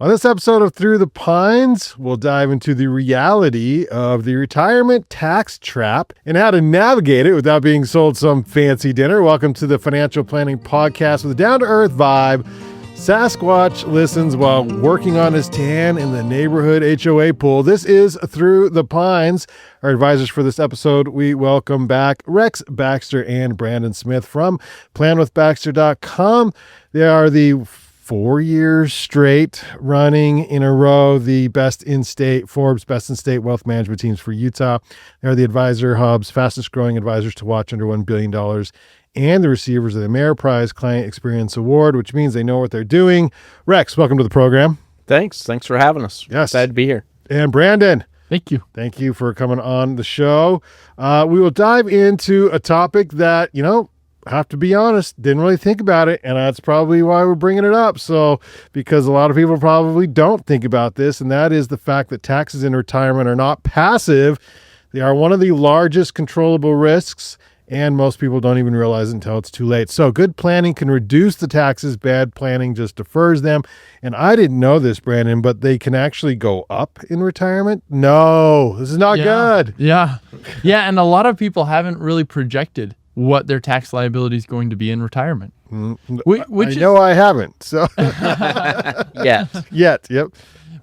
On this episode of Through the Pines, we'll dive into the reality of the retirement tax trap and how to navigate it without being sold some fancy dinner. Welcome to the Financial Planning Podcast with a down-to-earth vibe. Sasquatch listens while working on his tan in the neighborhood HOA pool. This is Through the Pines. Our advisors for this episode, we welcome back Rex, Baxter, and Brandon Smith from planwithbaxter.com. They are the 4 years straight running in a row, the best in state, Forbes best in state wealth management teams for Utah. They're the Advisor Hub's fastest growing advisors to watch under $1 billion and the receivers of the Ameriprise Client Experience Award, which means they know what they're doing. Rex, welcome to the program. Thanks for having us. Yes. Glad to be here. And Brandon. Thank you. Thank you for coming on the show. We will dive into a topic that, have to be honest, didn't really think about it, and that's probably why we're bringing it up. So, because a lot of people probably don't think about this, and that is the fact that taxes in retirement are not passive. They are one of the largest controllable risks, and most people don't even realize it until it's too late. So, good planning can reduce the taxes. Bad planning just defers them. And I didn't know this, Brandon, but they can actually go up in retirement. No, this is not good. Yeah. And a lot of people haven't really projected what their tax liability is going to be in retirement. I haven't. So Yet. Yep.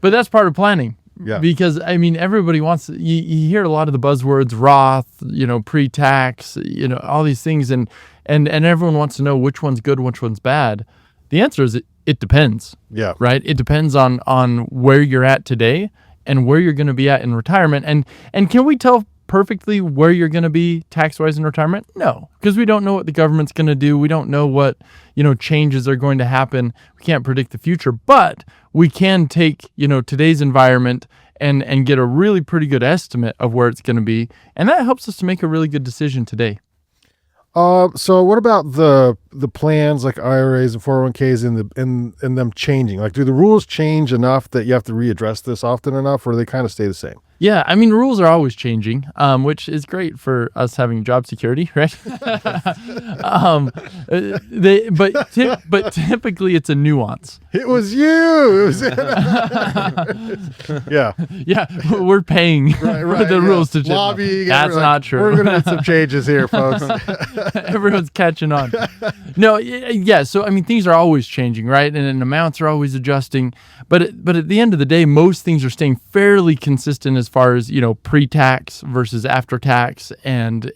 But that's part of planning. Yeah. Because everybody wants, you hear a lot of the buzzwords, Roth, pre-tax, all these things, and everyone wants to know which one's good, which one's bad. The answer is it depends. Yeah. Right? It depends on where you're at today and where you're going to be at in retirement. And can we tell perfectly where you're going to be tax-wise in retirement? No, because we don't know what the government's going to do. We don't know what, changes are going to happen. We can't predict the future, but we can take, today's environment and get a really pretty good estimate of where it's going to be. And that helps us to make a really good decision today. So what about the plans like IRAs and 401ks and them changing? Like, do the rules change enough that you have to readdress this often enough, or do they kind of stay the same? Yeah, rules are always changing, which is great for us having job security, right? But typically it's a nuance. It was you. Yeah. Yeah, we're paying for the rules to change. Lobbying. That's not true. We're going to make some changes here, folks. Everyone's catching on. No, yeah. So things are always changing, right? And amounts are always adjusting. But at the end of the day, most things are staying fairly consistent as far as pre-tax versus after-tax, and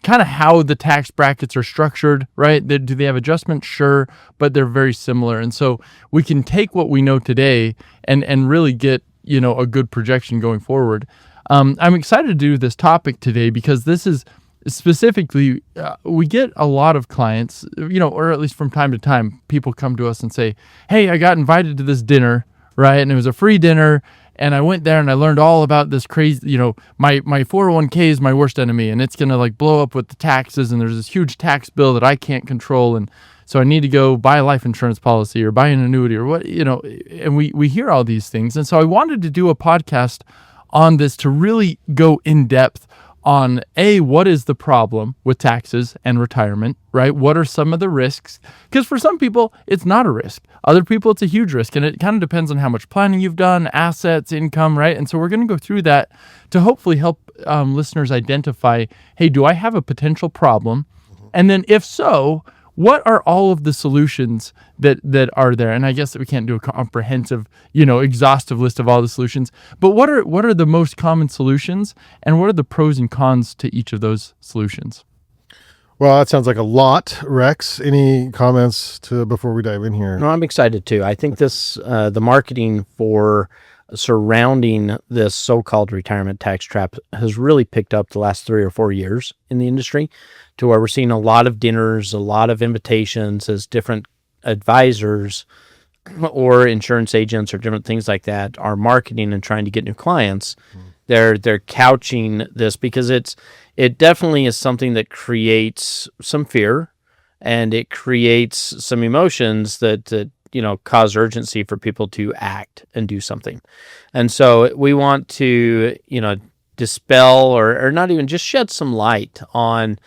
kind of how the tax brackets are structured, right? Do they have adjustments? Sure, but they're very similar. And so we can take what we know today and really get a good projection going forward. I'm excited to do this topic today because this is specifically, we get a lot of clients, or at least from time to time, people come to us and say, hey, I got invited to this dinner, right? And it was a free dinner, and I went there and I learned all about this crazy, my 401k is my worst enemy, and it's going to blow up with the taxes, and there's this huge tax bill that I can't control, and so I need to go buy a life insurance policy or buy an annuity or what, and we hear all these things. And so I wanted to do a podcast on this to really go in depth on what is the problem with taxes and retirement, right? What are some of the risks? Because for some people, it's not a risk. Other people, it's a huge risk. And it kind of depends on how much planning you've done, assets, income, right? And so we're going to go through that to hopefully help listeners identify, hey, do I have a potential problem? And then if so, what are all of the solutions that are there? And I guess that we can't do a comprehensive, exhaustive list of all the solutions, but what are the most common solutions, and what are the pros and cons to each of those solutions? Well, that sounds like a lot. Rex, any comments before we dive in here? No, I'm excited too. I think this, the marketing for surrounding this so-called retirement tax trap has really picked up the last 3 or 4 years in the industry, to where we're seeing a lot of dinners, a lot of invitations as different advisors or insurance agents or different things like that are marketing and trying to get new clients. They're couching this because it definitely is something that creates some fear, and it creates some emotions that cause urgency for people to act and do something. And so we want to, dispel or not even just shed some light on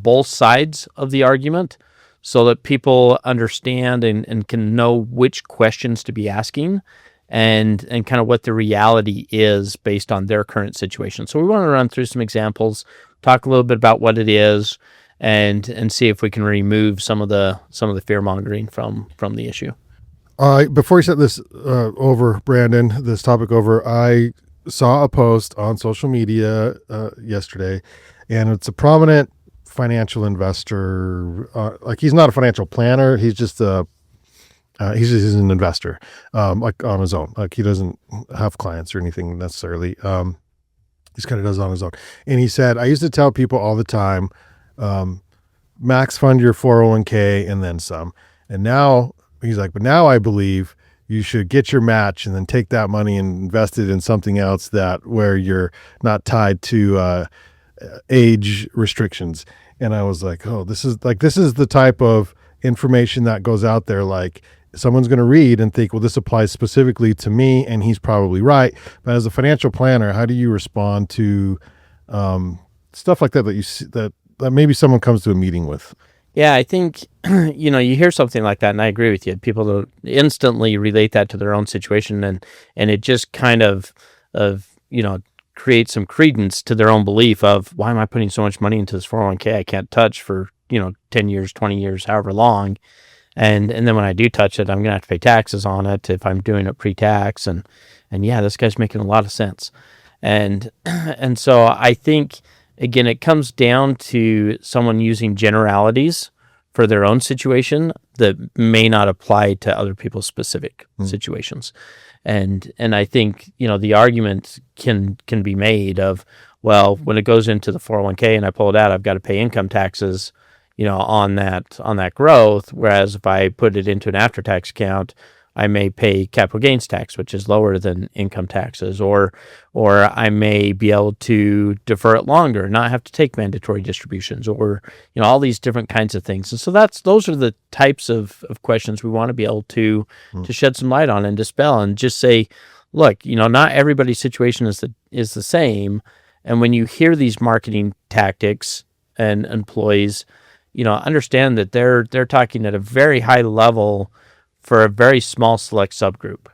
both sides of the argument, so that people understand and can know which questions to be asking and kind of what the reality is based on their current situation. So we want to run through some examples, talk a little bit about what it is, and see if we can remove some of the fear mongering from the issue. Before you set this over, Brandon, this topic over, I saw a post on social media yesterday, and it's a prominent financial investor. Like, he's not a financial planner. He's just he's an investor, like on his own. Like, he doesn't have clients or anything necessarily. He just kind of does it on his own. And he said, I used to tell people all the time, max fund your 401k and then some. And now he's like, but now I believe you should get your match and then take that money and invest it in something else where you're not tied to age restrictions. And I was like, oh, this is the type of information that goes out there. Like, someone's going to read and think, well, this applies specifically to me, and he's probably right. But as a financial planner, how do you respond to stuff like that you see, that maybe someone comes to a meeting with? Yeah, I think, you hear something like that, and I agree with you. People will instantly relate that to their own situation, and it just kind of create some credence to their own belief of, why am I putting so much money into this 401k I can't touch for 10 years, 20 years, however long, and then when I do touch it, I'm gonna have to pay taxes on it if I'm doing it pre-tax, and yeah, this guy's making a lot of sense, and so I think, again, it comes down to someone using generalities for their own situation that may not apply to other people's specific situations. And I think, the argument can be made of, well, when it goes into the 401k and I pull it out, I've got to pay income taxes, on that growth. Whereas if I put it into an after-tax account, I may pay capital gains tax, which is lower than income taxes, or I may be able to defer it longer, not have to take mandatory distributions, or all these different kinds of things. And so those are the types of questions we want to be able to shed some light on and dispel, and just say, look, not everybody's situation is the same. And when you hear these marketing tactics and employees, understand that they're talking at a very high level for a very small select subgroup,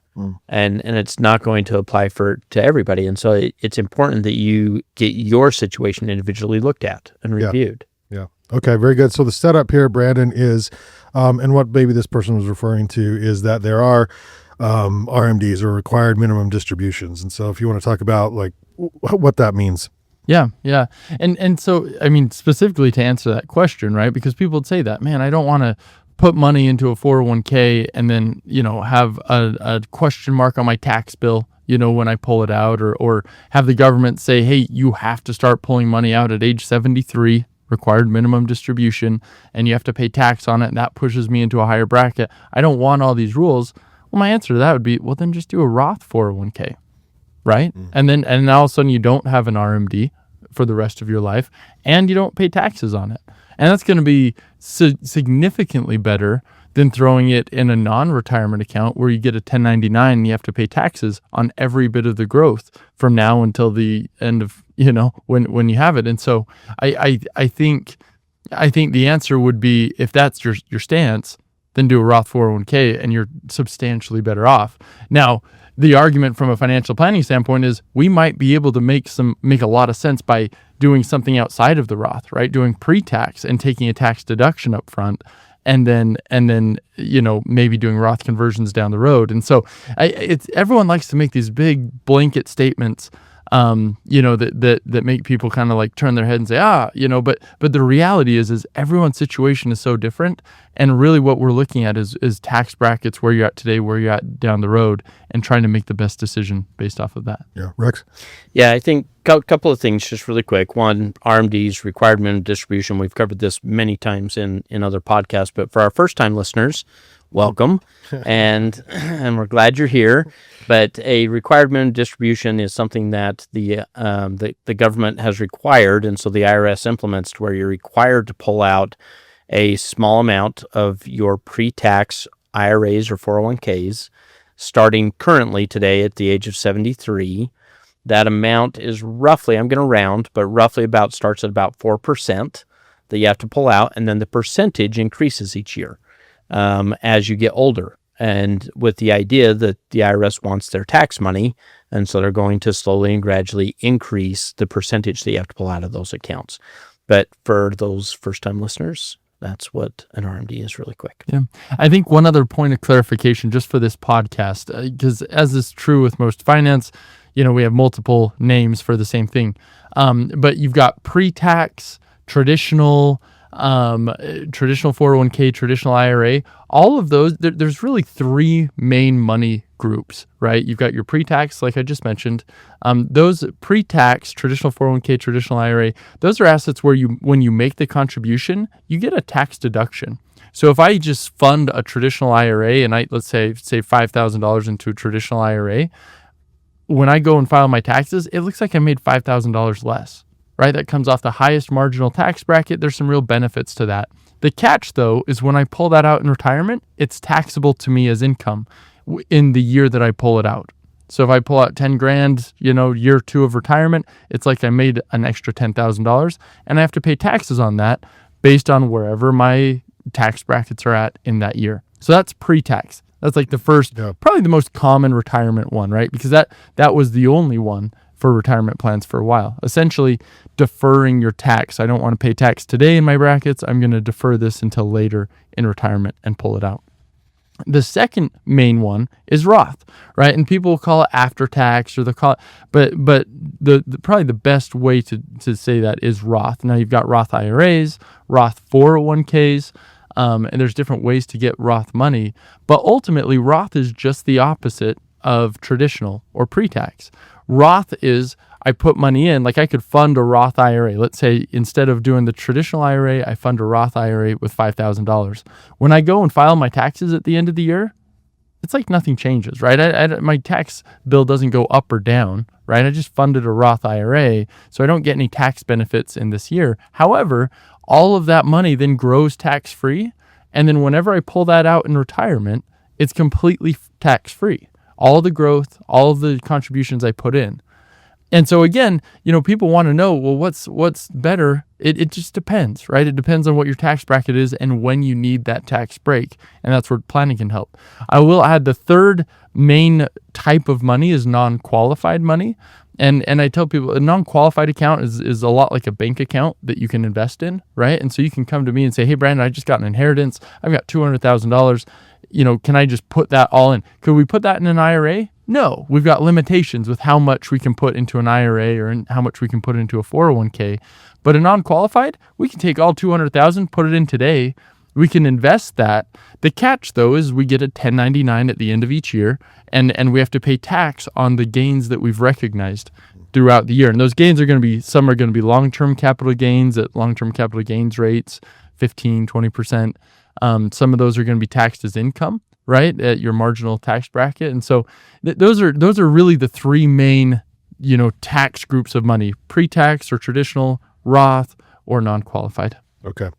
and it's not going to apply to everybody. And so it's important that you get your situation individually looked at and reviewed. Yeah. Okay. Very good. So the setup here, Brandon, is, and what maybe this person was referring to is that there are RMDs, or required minimum distributions. And so if you want to talk about like what that means. Yeah. And so, I mean, specifically to answer that question, right? Because people would say that, man, I don't want to put money into a 401k and then, have a question mark on my tax bill, when I pull it out, or have the government say, hey, you have to start pulling money out at age 73, required minimum distribution, and you have to pay tax on it, and that pushes me into a higher bracket. I don't want all these rules. Well, my answer to that would be, well, then just do a Roth 401k, right? And now all of a sudden you don't have an RMD for the rest of your life, and you don't pay taxes on it. And that's going to be significantly better than throwing it in a non-retirement account where you get a 1099 and you have to pay taxes on every bit of the growth from now until the end of, when you have it. And so I think the answer would be, if that's your stance, then do a Roth 401k and you're substantially better off. Now, the argument from a financial planning standpoint is we might be able to make a lot of sense by doing something outside of the Roth, right? Doing pre-tax and taking a tax deduction up front, and then maybe doing Roth conversions down the road. And so everyone likes to make these big blanket statements, that make people kind of like turn their head and say, but the reality is everyone's situation is so different. And really what we're looking at is tax brackets, where you're at today, where you're at down the road, and trying to make the best decision based off of that. Yeah. Rex? Yeah, I think a couple of things just really quick. One, RMDs, required minimum distribution. We've covered this many times in other podcasts, but for our first time listeners, welcome, and we're glad you're here. But a required minimum distribution is something that the government has required, and so the IRS implements, to where you're required to pull out a small amount of your pre-tax IRAs or 401ks, starting currently today at the age of 73. That amount is roughly, I'm going to round, but roughly starts at about 4%. that you have to pull out, and then the percentage increases each year as you get older. And with the idea that the IRS wants their tax money, and so they're going to slowly and gradually increase the percentage that you have to pull out of those accounts. But for those first-time listeners, that's what an RMD is really quick. Yeah. I think one other point of clarification just for this podcast, because as is true with most finance, we have multiple names for the same thing. But you've got pre-tax, traditional 401k, traditional IRA, all of those, there's really three main money groups, right? You've got your pre-tax, like I just mentioned. Those pre-tax, traditional 401k, traditional IRA, those are assets where when you make the contribution, you get a tax deduction. So if I just fund a traditional IRA and let's say $5,000 into a traditional IRA, when I go and file my taxes, it looks like I made $5,000 less. Right? That comes off the highest marginal tax bracket. There's some real benefits to that. The catch, though, is when I pull that out in retirement, it's taxable to me as income in the year that I pull it out. So if I pull out 10 grand, year 2 of retirement, it's like I made an extra $10,000, and I have to pay taxes on that based on wherever my tax brackets are at in that year. So that's pre-tax. That's like the first, probably the most common retirement one, right? Because that was the only one for retirement plans for a while. Essentially deferring your tax. I don't want to pay tax today in my brackets. I'm going to defer this until later in retirement and pull it out. The second main one is Roth, right? And people will call it after tax or but the probably the best way to say that is Roth. Now you've got Roth IRAs, Roth 401ks, and there's different ways to get Roth money, but ultimately Roth is just the opposite of traditional or pre-tax. Roth is, I put money in, like I could fund a Roth IRA. Let's say instead of doing the traditional IRA, I fund a Roth IRA with $5,000. When I go and file my taxes at the end of the year, it's like nothing changes, right? My tax bill doesn't go up or down, right? I just funded a Roth IRA, so I don't get any tax benefits in this year. However, all of that money then grows tax-free, and then whenever I pull that out in retirement, it's completely tax-free. All the growth, all of the contributions I put in. And so again, people want to know, well, what's better? It just depends, right? It depends on what your tax bracket is and when you need that tax break. And that's where planning can help. I will add the third main type of money is non-qualified money. And I tell people a non-qualified account is a lot like a bank account that you can invest in, right? And so you can come to me and say, hey, Brandon, I just got an inheritance. I've got $200,000. Can I just put that all in? Could we put that in an IRA? No, we've got limitations with how much we can put into an IRA or how much we can put into a 401k. But a non-qualified, we can take all $200,000, put it in today. We can invest that. The catch, though, is we get a 1099 at the end of each year, and we have to pay tax on the gains that we've recognized throughout the year. And those gains some are going to be long-term capital gains at long-term capital gains rates, 15, 20%. Some of those are going to be taxed as income, right, at your marginal tax bracket. And so those are really the three main, tax groups of money: pre-tax or traditional, Roth, or non-qualified. Okay.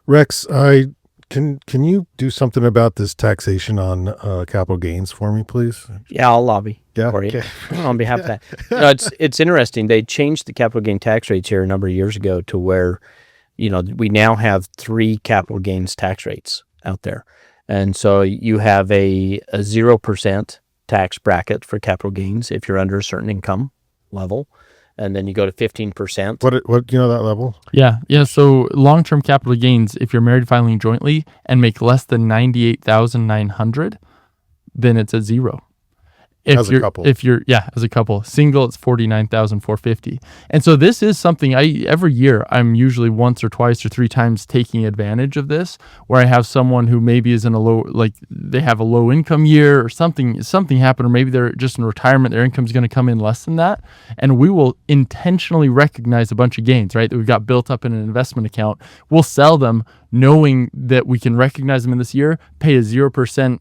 Rex, can you do something about this taxation on capital gains for me, please? Yeah, I'll lobby for you okay. on behalf of that. No, it's interesting. They changed the capital gain tax rates here a number of years ago to where we now have 3 capital gains tax rates out there. And so you have a 0% tax bracket for capital gains if you're under a certain income level. And then you go to 15%. What that level? Yeah. So long-term capital gains, if you're married filing jointly and make less than $98,900, then it's a 0. As a couple. As a couple. Single, it's $49,450. And so this is something every year I'm usually once or twice or 3 times taking advantage of this, where I have someone who maybe is in they have a low income year or something happened, or maybe they're just in retirement, their income is going to come in less than that. And we will intentionally recognize a bunch of gains, right, that we've got built up in an investment account. We'll sell them knowing that we can recognize them in this year, pay a 0%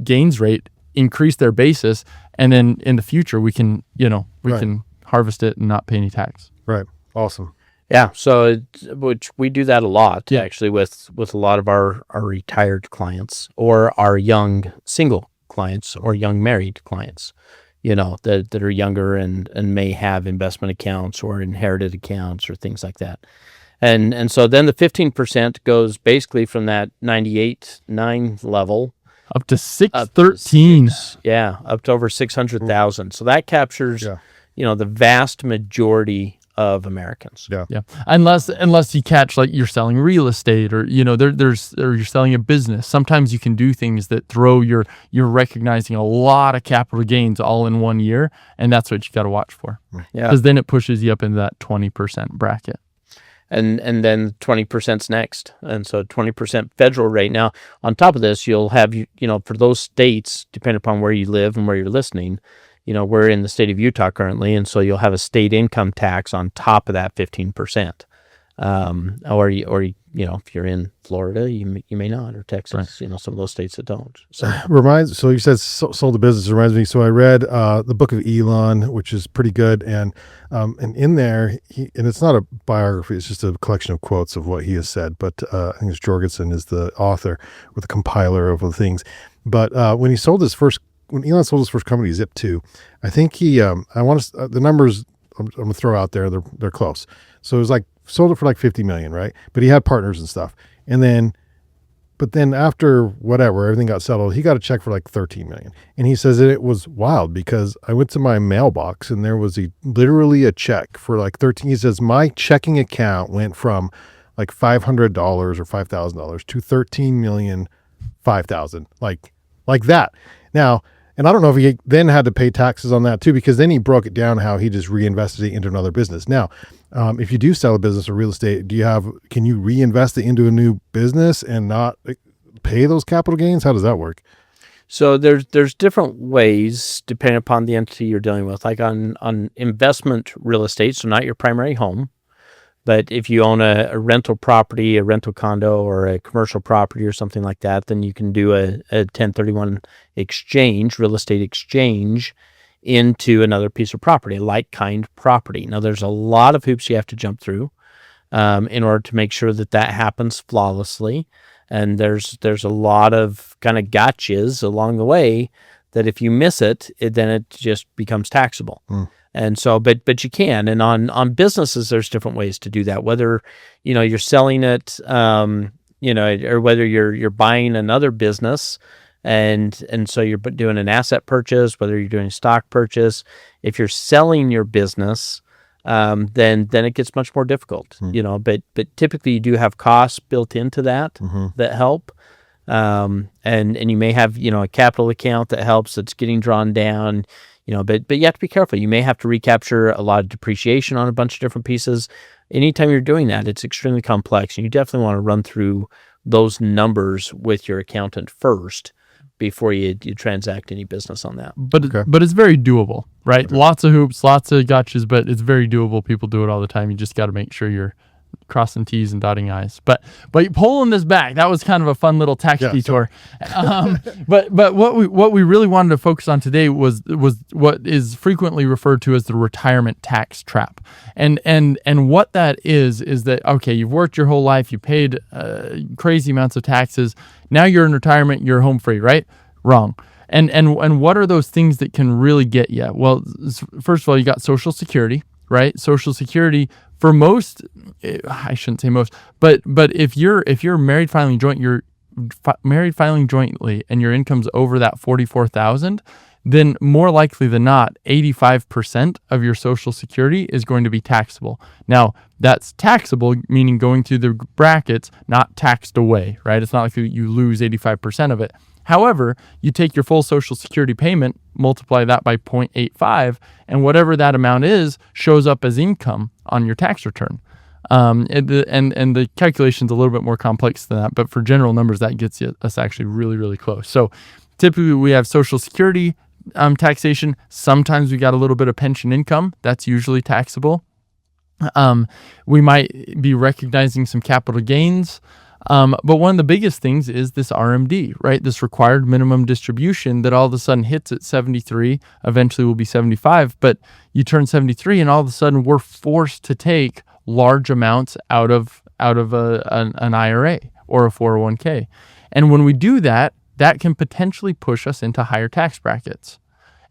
gains rate, increase their basis, and then in the future we can can harvest it and not pay any tax. Right. Awesome. Yeah. So which we do that a lot actually with a lot of our retired clients or our young single clients or young married clients, that are younger and may have investment accounts or inherited accounts or things like that. And so then the 15% goes basically from that 98.9 level Up to 613. up to over 600,000. So that captures, the vast majority of Americans. Yeah. Unless you catch like you're selling real estate or or you're selling a business. Sometimes you can do things that you're recognizing a lot of capital gains all in 1 year, and that's what you got to watch for. Yeah. Because then it pushes you up into that 20% bracket. And then 20%'s next. And so 20% federal rate. Now, on top of this, you'll have, for those states, depending upon where you live and where you're listening, we're in the state of Utah currently, and so you'll have a state income tax on top of that 15%. Or if you're in Florida, you may not, or Texas, some of those states that don't. So you said sold the business. It reminds me. So I read the book of Elon, which is pretty good, and in there, and it's not a biography; it's just a collection of quotes of what he has said. But I think it's Jorgensen is the author or the compiler of the things. But when Elon sold his first company, Zip2, I think he, the numbers I'm going to throw out there, they're close. So it was like, sold it for like 50 million, right? But he had partners and stuff. But then after whatever, everything got settled, he got a check for like 13 million. And he says that it was wild because I went to my mailbox and there was literally a check for like 13. He says, my checking account went from like $500 or $5,000 to 13,005,000, like that. Now, and I don't know if he then had to pay taxes on that too, because then he broke it down how he just reinvested it into another business. Now, if you do sell a business or real estate, can you reinvest it into a new business and not pay those capital gains? How does that work? So there's different ways depending upon the entity you're dealing with. Like on investment real estate, so not your primary home, but if you own a rental property, a rental condo, or a commercial property or something like that, then you can do a 1031 exchange, real estate exchange, into another piece of property, a like-kind property. Now, there's a lot of hoops you have to jump through in order to make sure that happens flawlessly. And there's a lot of kind of gotchas along the way that if you miss it, then it just becomes taxable. And so, but you can, and on businesses, there's different ways to do that. Whether, you're selling it, or whether you're buying another business, and so you're doing an asset purchase, whether you're doing a stock purchase. If you're selling your business, then it gets much more difficult, But typically, you do have costs built into that that help. And you may have, a capital account that helps that's getting drawn down. But you have to be careful. You may have to recapture a lot of depreciation on a bunch of different pieces. Anytime you're doing that, it's extremely complex, and you definitely want to run through those numbers with your accountant first before you transact any business on that. But it's very doable, right? Okay. Lots of hoops, lots of gotchas, but it's very doable. People do it all the time. You just got to make sure you're crossing T's and dotting I's. But pulling this back, that was kind of a fun little tax detour. But what we really wanted to focus on today was what is frequently referred to as the retirement tax trap. And what that is that, okay, you've worked your whole life, you paid crazy amounts of taxes. Now you're in retirement, you're home free, right? Wrong. And what are those things that can really get you? Well, first of all, you got Social Security, right? Social Security, for most, I shouldn't say most, but if you're married filing jointly and your income's over that $44,000, then more likely than not, 85% of your Social Security is going to be taxable. Now, that's taxable, meaning going through the brackets, not taxed away, right? It's not like you lose 85% of it. However, you take your full Social Security payment, multiply that by 0.85, and whatever that amount is shows up as income on your tax return. And the calculation's a little bit more complex than that, but for general numbers, that gets us actually really, really close. So typically we have Social Security taxation. Sometimes we got a little bit of pension income. That's usually taxable. We might be recognizing some capital gains. But one of the biggest things is this RMD, right? This required minimum distribution that all of a sudden hits at 73, eventually will be 75, but you turn 73 and all of a sudden we're forced to take large amounts out of an IRA or a 401k. And when we do that, that can potentially push us into higher tax brackets.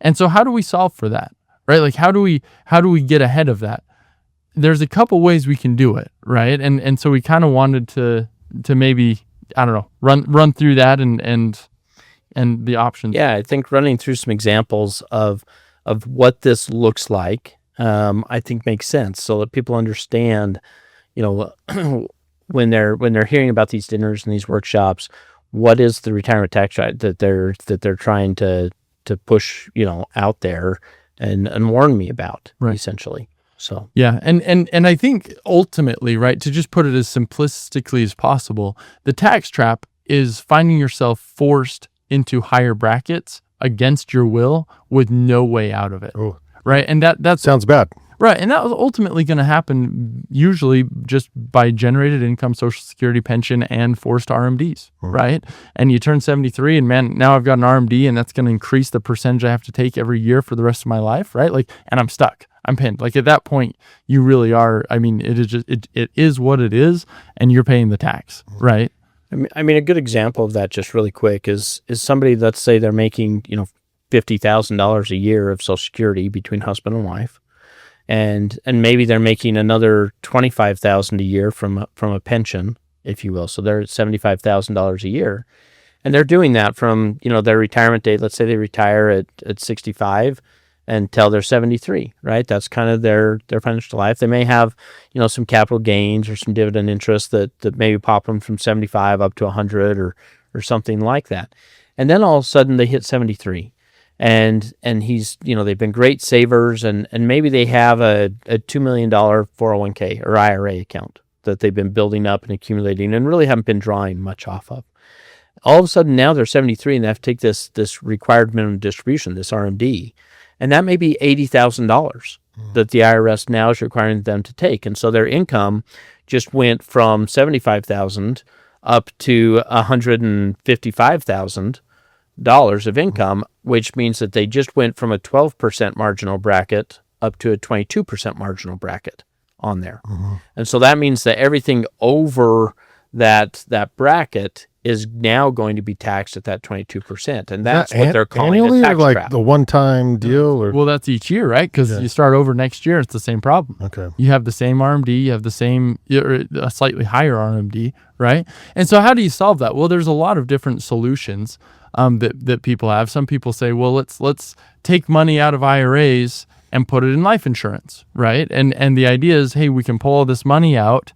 And so how do we solve for that, right? Like how do we get ahead of that? there's a couple ways we can do it, right? And so we kind of wanted to maybe, I don't know, run through that and the options. Yeah, I think running through some examples of what this looks like, I think makes sense, so that people understand, when they're hearing about these dinners and these workshops, what is the retirement tax rate that they're trying to push, out there and warn me about, right, essentially. So yeah, and I think ultimately, right, to just put it as simplistically as possible, the tax trap is finding yourself forced into higher brackets against your will with no way out of it. Oh, right, and that sounds bad. Right, and that was ultimately going to happen usually just by generated income, Social Security, pension, and forced RMDs, right? And you turn 73, and man, now I've got an RMD, and that's going to increase the percentage I have to take every year for the rest of my life, right? Like, and I'm stuck. I'm pinned. Like, at that point, you really are. I mean, it is just it is what it is, and you're paying the tax, right? I mean, a good example of that, just really quick, is somebody, let's say they're making $50,000 a year of Social Security between husband and wife. And maybe they're making another $25,000 a year from a pension, if you will. So they're at $75,000 a year, and they're doing that from their retirement date. Let's say they retire at 65 until they're 73, right? That's kind of their financial life. They may have some capital gains or some dividend interest that maybe pop them from 75 up to 100 or something like that, and then all of a sudden they hit 73. And he's, they've been great savers, and maybe they have a $2 million 401k or IRA account that they've been building up and accumulating and really haven't been drawing much off of. All of a sudden now they're 73 and they have to take this required minimum distribution, this RMD, and that may be $80,000 that the IRS now is requiring them to take. And so their income just went from $75,000 up to $155,000 of income, which means that they just went from a 12% marginal bracket up to a 22% marginal bracket on there. And so that means that everything over that bracket is now going to be taxed at that 22%. And that's what they're calling annually, a tax or like trap. the one-time deal? Or Well, that's each year, right? Because you start over next year, it's the same problem. Okay. You have the same RMD, you have the same, a slightly higher RMD, right? And so how do you solve that? Well, there's a lot of different solutions that people have. Some people say, well, let's take money out of IRAs and put it in life insurance, right? And the idea is, hey, we can pull all this money out,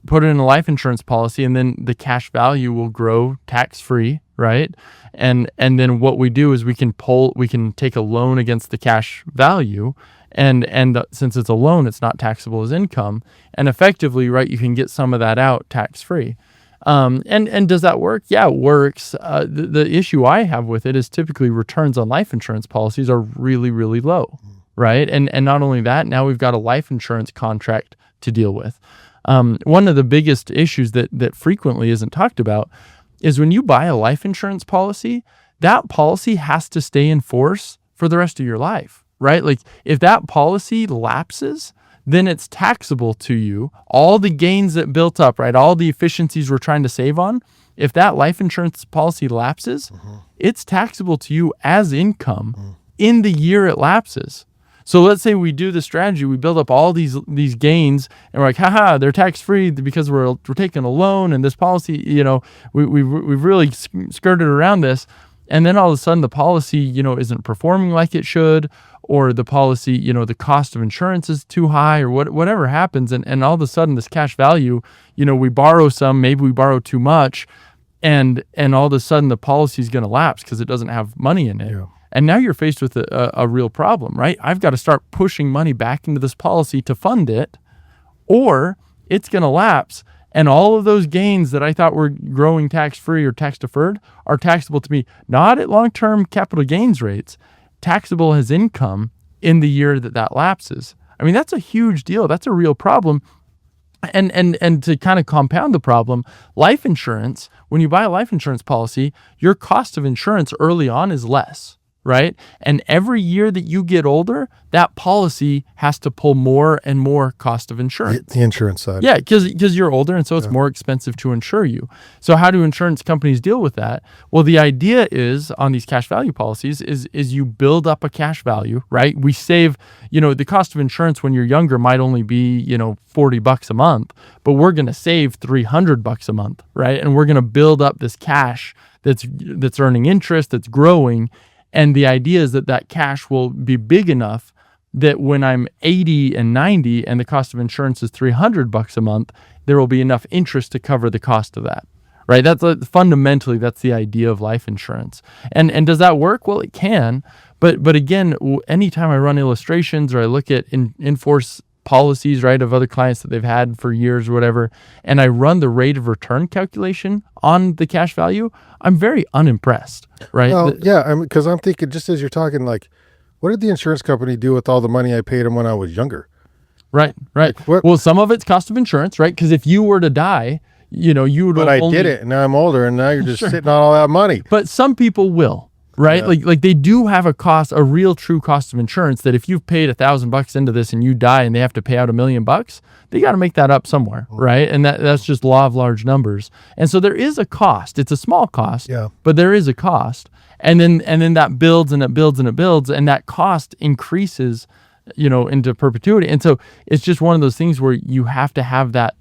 put it in a life insurance policy, and then the cash value will grow tax-free, right? And then what we do is we can take a loan against the cash value, and since it's a loan, it's not taxable as income, and effectively, right, you can get some of that out tax-free. And does that work? Yeah, it works. The issue I have with it is typically returns on life insurance policies are really, really low, right? And not only that, now we've got a life insurance contract to deal with. One of the biggest issues that frequently isn't talked about is when you buy a life insurance policy, that policy has to stay in force for the rest of your life, right? Like, if that policy lapses, then it's taxable to you. All the gains that built up, right? All the efficiencies we're trying to save on, if that life insurance policy lapses, it's taxable to you as income in the year it lapses. So let's say we do the strategy, we build up all these gains, and we're like, haha, they're tax-free because we're taking a loan, and this policy, we've really skirted around this. And then all of a sudden the policy, isn't performing like it should, or the policy, the cost of insurance is too high, or whatever happens. And all of a sudden this cash value, we borrow some, maybe we borrow too much, and all of a sudden the policy is going to lapse because it doesn't have money in it. Yeah. And now you're faced with a real problem, right? I've got to start pushing money back into this policy to fund it, or it's going to lapse. And all of those gains that I thought were growing tax-free or tax-deferred are taxable to me, not at long-term capital gains rates, taxable as income in the year that lapses. I mean, that's a huge deal. That's a real problem. And to kind of compound the problem, life insurance, when you buy a life insurance policy, your cost of insurance early on is less, right? And every year that you get older, that policy has to pull more and more cost of insurance. The insurance side. Yeah, because you're older, and so it's more expensive to insure you. So how do insurance companies deal with that? Well, the idea is on these cash value policies is you build up a cash value, right? We save, the cost of insurance when you're younger might only be, $40 a month, but we're going to save $300 a month, right? And we're going to build up this cash that's earning interest, that's growing. And the idea is that cash will be big enough that when I'm 80 and 90 and the cost of insurance is $300 a month, there will be enough interest to cover the cost of that, right? That's fundamentally, that's the idea of life insurance. And does that work? Well, it can. But again, anytime I run illustrations or I look at in-force policies, right, of other clients that they've had for years or whatever, and I run the rate of return calculation on the cash value, I'm very unimpressed, right? Well, yeah, because I'm thinking, just as you're talking, like, what did the insurance company do with all the money I paid them when I was younger? Right. Well, some of it's cost of insurance, right? Because if you were to die, you would. But I did it, and now I'm older, and now you're just sitting on all that money. But some people will. Right? Yeah. Like they do have a real true cost of insurance that if you've paid $1,000 into this and you die and they have to pay out $1 million, they got to make that up somewhere, right? And that's just law of large numbers. And so there is a cost. It's a small cost, but there is a cost. And then that builds and it builds and it builds, and that cost increases, into perpetuity. And so it's just one of those things where you have to have that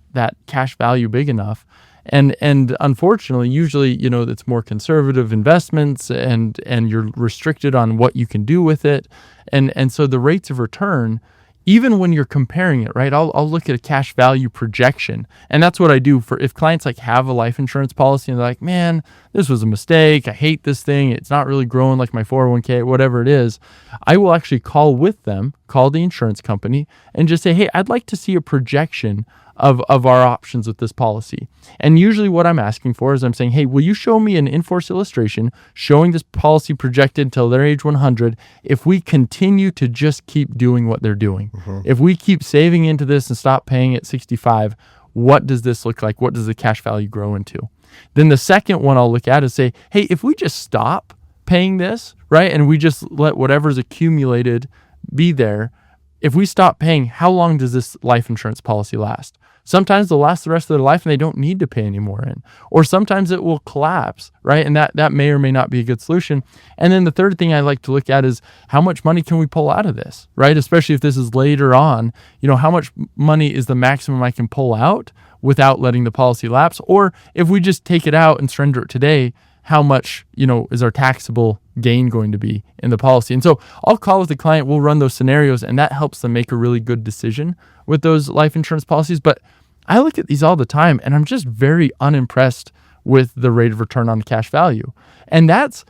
cash value big enough. And unfortunately, usually, it's more conservative investments and you're restricted on what you can do with it. And so the rates of return, even when you're comparing it, right? I'll look at a cash value projection. And that's what I do for if clients have a life insurance policy and they're like, man, this was a mistake. I hate this thing. It's not really growing like my 401k, whatever it is. I will actually call the insurance company and just say, hey, I'd like to see a projection of our options with this policy. And usually what I'm asking for is I'm saying, hey, will you show me an in-force illustration showing this policy projected till their age 100 if we continue to just keep doing what they're doing? Mm-hmm. If we keep saving into this and stop paying at 65, what does this look like? What does the cash value grow into? Then the second one I'll look at is say, hey, if we just stop paying this, right, and we just let whatever's accumulated be there, if we stop paying, how long does this life insurance policy last? Sometimes they'll last the rest of their life and they don't need to pay any more in. Or sometimes it will collapse, right? And that may or may not be a good solution. And then the third thing I like to look at is how much money can we pull out of this, right? Especially if this is later on, how much money is the maximum I can pull out without letting the policy lapse? Or if we just take it out and surrender it today, how much, is our taxable gain going to be in the policy? And so I'll call with the client, we'll run those scenarios, and that helps them make a really good decision with those life insurance policies. But I look at these all the time, and I'm just very unimpressed with the rate of return on cash value. And that's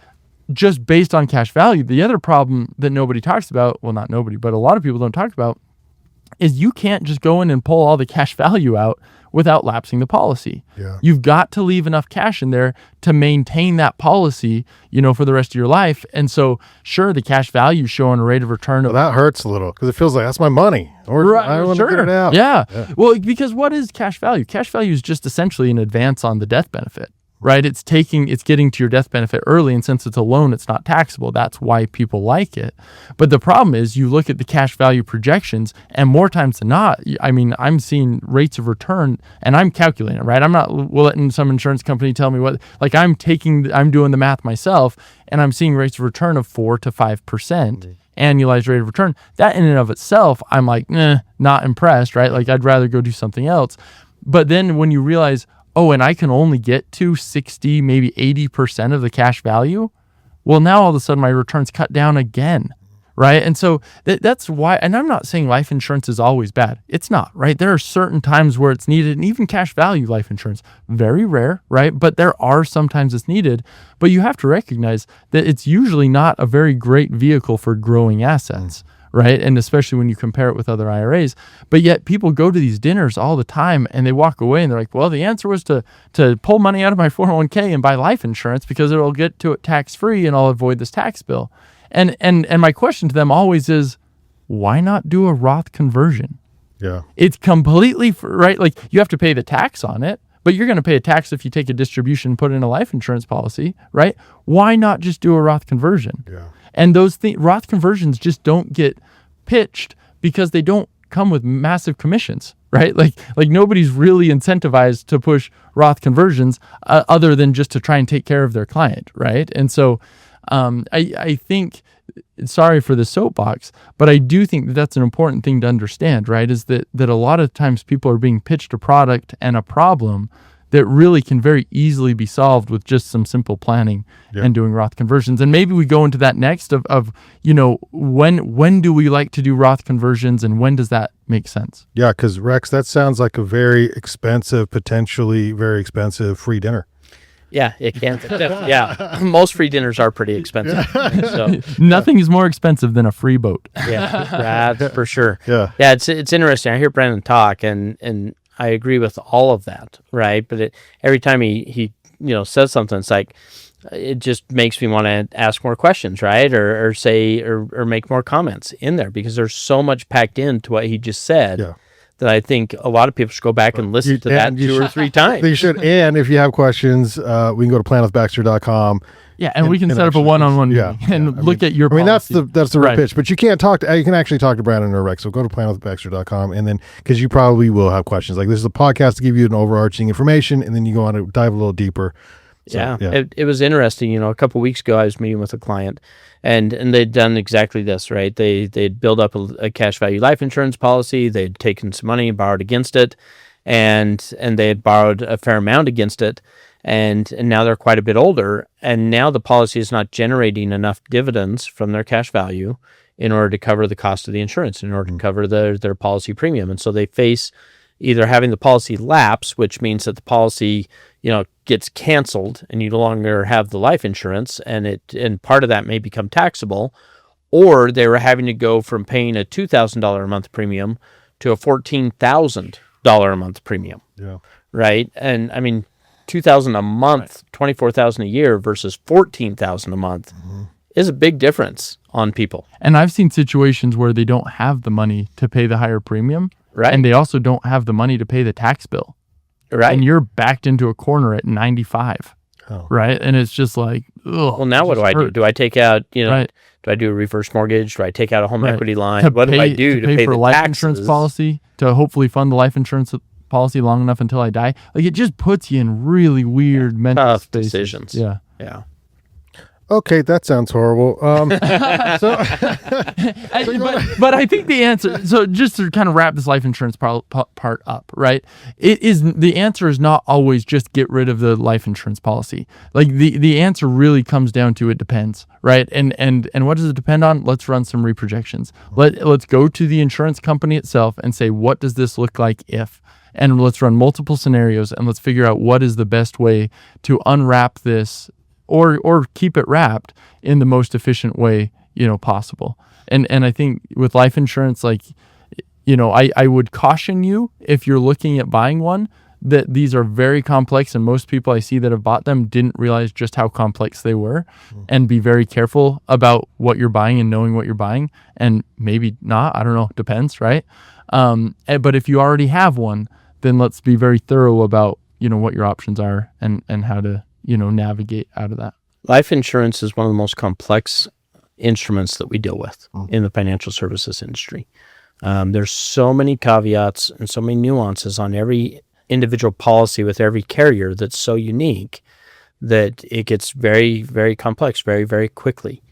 just based on cash value. The other problem that nobody talks about, well, not nobody, but a lot of people don't talk about, is you can't just go in and pull all the cash value out without lapsing the policy. Yeah. You've got to leave enough cash in there to maintain that policy, for the rest of your life. And so, sure, the cash value is showing a rate of return. That hurts a little because it feels like that's my money. Or I want to get it out. Yeah. Well, because what is cash value? Cash value is just essentially an advance on the death benefit. Right? It's getting to your death benefit early, and since it's a loan, it's not taxable. That's why people like it. But the problem is you look at the cash value projections, and more times than not, I'm seeing rates of return, and I'm calculating it, right? I'm not letting some insurance company tell me what, like I'm doing the math myself, and I'm seeing rates of return of 4 to 5%. Annualized rate of return. That in and of itself, I'm like, not impressed, right? Like I'd rather go do something else. But then when you realize, oh, and I can only get to 60, maybe 80% of the cash value, well, now all of a sudden my return's cut down again, right? And so that's why, and I'm not saying life insurance is always bad. It's not, right? There are certain times where it's needed, and even cash value life insurance, very rare, right? But there are sometimes it's needed, but you have to recognize that it's usually not a very great vehicle for growing assets. Right? And especially when you compare it with other IRAs. But yet people go to these dinners all the time and they walk away and they're like, well, the answer was to pull money out of my 401k and buy life insurance because it'll get to it tax-free and I'll avoid this tax bill. And my question to them always is, why not do a Roth conversion? Yeah. It's completely, right? Like you have to pay the tax on it, but you're going to pay a tax if you take a distribution and put in a life insurance policy, right? Why not just do a Roth conversion? Yeah. And those Roth conversions just don't get pitched because they don't come with massive commissions, right? Like nobody's really incentivized to push Roth conversions other than just to try and take care of their client, right? And so I think, sorry for the soapbox, but I do think that that's an important thing to understand, right? Is that a lot of times people are being pitched a product and a problem that really can very easily be solved with just some simple planning and doing Roth conversions. And maybe we go into that next of when do we like to do Roth conversions and when does that make sense? Yeah, because Rex, that sounds like a very expensive, potentially very expensive free dinner. Yeah, it can. Yeah, most free dinners are pretty expensive. So nothing is more expensive than a free boat. Yeah, that's for sure. Yeah. It's interesting. I hear Brandon talk, and I agree with all of that, right? But every time he says something, it's like it just makes me want to ask more questions, right? Or say or make more comments in there because there's so much packed into what he just said. Yeah. That I think a lot of people should go back and listen to that 2 or 3 times. They should. And if you have questions, we can go to planwithbaxter.com. Yeah, and we can set up a one-on-one meeting and look at your policy. That's the real pitch. But you can't talk to, you can actually talk to Brandon or Rex. So go to planwithbaxter.com and then, because you probably will have questions. Like this is a podcast to give you an overarching information and then you go on to dive a little deeper. So, It was interesting. A couple of weeks ago, I was meeting with a client, and they'd done exactly this, right? They'd built up a cash value life insurance policy. They'd taken some money, borrowed against it, and they had borrowed a fair amount against it, and now they're quite a bit older, and now the policy is not generating enough dividends from their cash value in order to cover the cost of the insurance, in order to cover their policy premium, and so they face either having the policy lapse, which means that the policy, gets canceled and you no longer have the life insurance and part of that may become taxable, or they were having to go from paying a $2,000 a month premium to a $14,000 a month premium. Yeah. Right? And I mean, $2,000 a month, $24,000 a year versus $14,000 a month is a big difference on people. And I've seen situations where they don't have the money to pay the higher premium. Right. And they also don't have the money to pay the tax bill. Right. And you're backed into a corner at 95. Oh. Right. And it's just like, ugh. Well, now what do I do? Do I take out, do I do a reverse mortgage? Do I take out a home equity line? What do I do to pay for the a life taxes? insurance policy, to hopefully fund the life insurance policy long enough until I die? Like it just puts you in really weird mental spaces. Decisions. Yeah. Yeah. Okay, that sounds horrible. But I think the answer, so just to kind of wrap this life insurance part up, right? The answer is not always just get rid of the life insurance policy. Like the answer really comes down to it depends, right? And what does it depend on? Let's run some reprojections. Let's go to the insurance company itself and say, what does this look like if? And let's run multiple scenarios and let's figure out what is the best way to unwrap this or keep it wrapped in the most efficient way, possible. And I think with life insurance, I would caution you if you're looking at buying one that these are very complex, and most people I see that have bought them didn't realize just how complex they were, and be very careful about what you're buying and knowing what you're buying, and maybe not, I don't know, depends, right? But if you already have one, then let's be very thorough about, what your options are and how to navigate out of that. Life insurance is one of the most complex instruments that we deal with in the financial services industry. There's so many caveats and so many nuances on every individual policy with every carrier that's so unique that it gets very, very complex very, very quickly.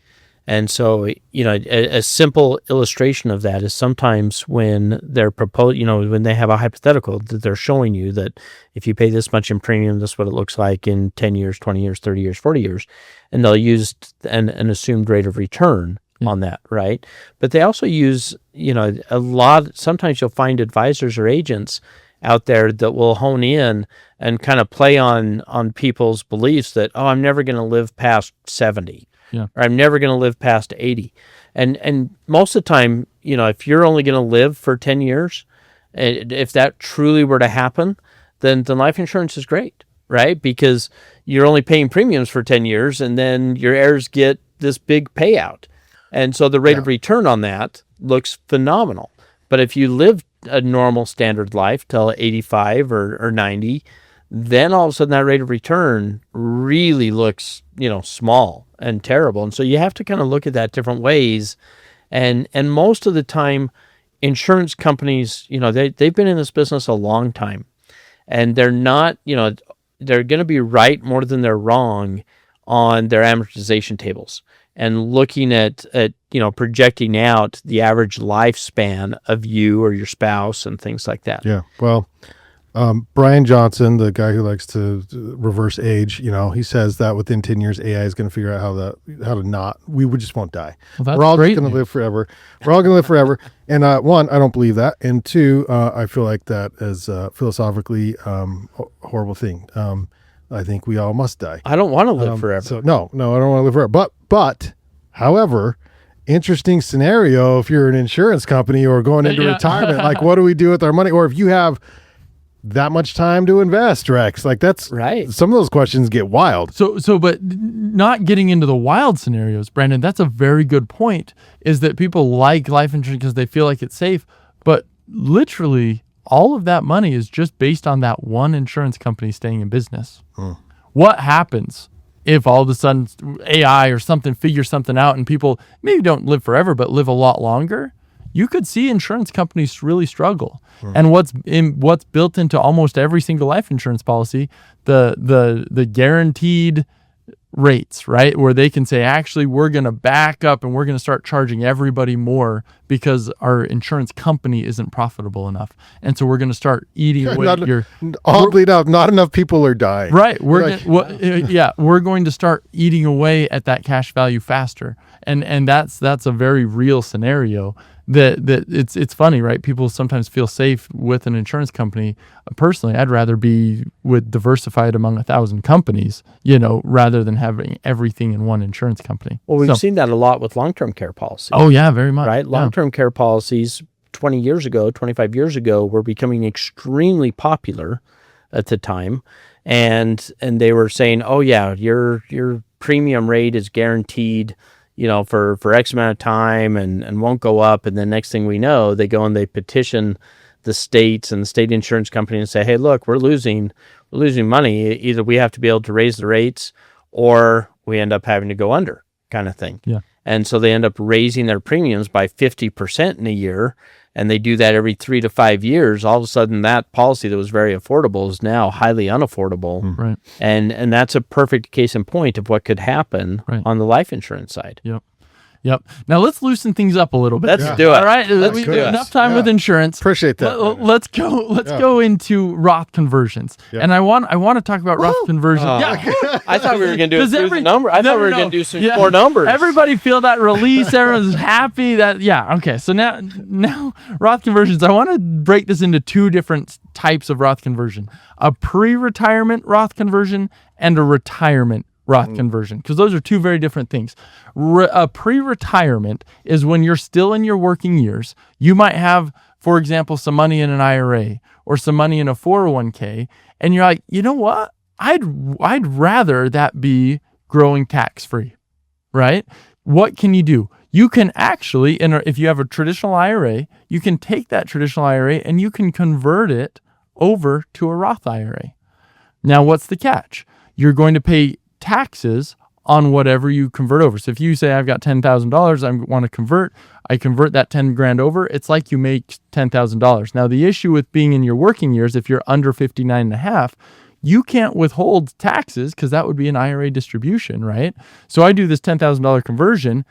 And so, a simple illustration of that is sometimes when they're when they have a hypothetical that they're showing you that if you pay this much in premium, this is what it looks like in 10 years, 20 years, 30 years, 40 years, and they'll use an assumed rate of return on that, right? But they also use, sometimes you'll find advisors or agents out there that will hone in and kind of play on people's beliefs that, I'm never going to live past 70. Yeah. Or I'm never going to live past 80. And most of the time, if you're only going to live for 10 years, if that truly were to happen, then life insurance is great, right? Because you're only paying premiums for 10 years and then your heirs get this big payout. And so the rate of return on that looks phenomenal. But if you live a normal standard life till 85 or 90, then all of a sudden that rate of return really looks, small and terrible. And so you have to kind of look at that different ways. And most of the time, insurance companies, they've been in this business a long time, and they're not, they're going to be right more than they're wrong on their amortization tables, and looking at projecting out the average lifespan of you or your spouse and things like that. Yeah. Well, Brian Johnson, the guy who likes to reverse age, he says that within 10 years, AI is going to figure out we just won't die. Well, that's We're all great just going to live forever. We're all going to live forever. And one, I don't believe that. And two, I feel like that is philosophically a horrible thing. I think we all must die. I don't want to live forever. So no, I don't want to live forever. But however, interesting scenario if you're an insurance company or going into retirement, like what do we do with our money? Or if you have that much time to invest, Rex, like that's right. Some of those questions get wild. But not getting into the wild scenarios, Brandon, that's a very good point, is that people like life insurance because they feel like it's safe, but literally all of that money is just based on that one insurance company staying in business. What happens if all of a sudden AI or something figures something out and people maybe don't live forever, but live a lot longer? You could see insurance companies really struggle. And what's built into almost every single life insurance policy, the guaranteed rates, right? Where they can say, actually, we're going to back up and we're going to start charging everybody more because our insurance company isn't profitable enough. And so we're going to start eating away Oddly enough, not enough people are dying. Right. We're going to start eating away at that cash value faster. And that's a very real scenario. That it's funny, right? People sometimes feel safe with an insurance company. Personally, I'd rather be diversified among 1,000 companies, rather than having everything in one insurance company. Well, we've seen that a lot with long-term care policies. Oh yeah, very much. Right? Long-term care policies 25 years ago were becoming extremely popular at the time. And they were saying, oh yeah, your premium rate is guaranteed, for X amount of time and won't go up. And then next thing we know, they go and they petition the states and the state insurance company and say, hey, look, we're losing money. Either we have to be able to raise the rates or we end up having to go under, kind of thing. Yeah. And so they end up raising their premiums by 50% in a year. And they do that every 3 to 5 years. All of a sudden, that policy that was very affordable is now highly unaffordable. Right. And that's a perfect case in point of what could happen on the life insurance side. Yep. Now let's loosen things up a little bit. Let's do it. All right. Let's do it. Enough time with insurance. Appreciate that. Let's go into Roth conversions. Yeah. And I want to talk about Roth conversions. I thought we were going to do a number. I thought we were going to do some more numbers. Everybody feel that release. Everyone's happy okay. So now Roth conversions, I want to break this into two different types of Roth conversion: a pre-retirement Roth conversion and a retirement Roth conversion, because those are two very different things. A pre-retirement is when you're still in your working years. You might have, for example, some money in an IRA or some money in a 401k, and you're like, you know what? I'd rather that be growing tax-free, right? What can you do? You can actually, if you have a traditional IRA, you can take that traditional IRA and you can convert it over to a Roth IRA. Now, what's the catch? You're going to pay taxes on whatever you convert over. So if you say, I've got $10,000, I want to convert, I convert that 10 grand over, it's like you make $10,000. Now, the issue with being in your working years, if you're under 59 and a half, you can't withhold taxes because that would be an IRA distribution, right? So I do this $10,000 conversion,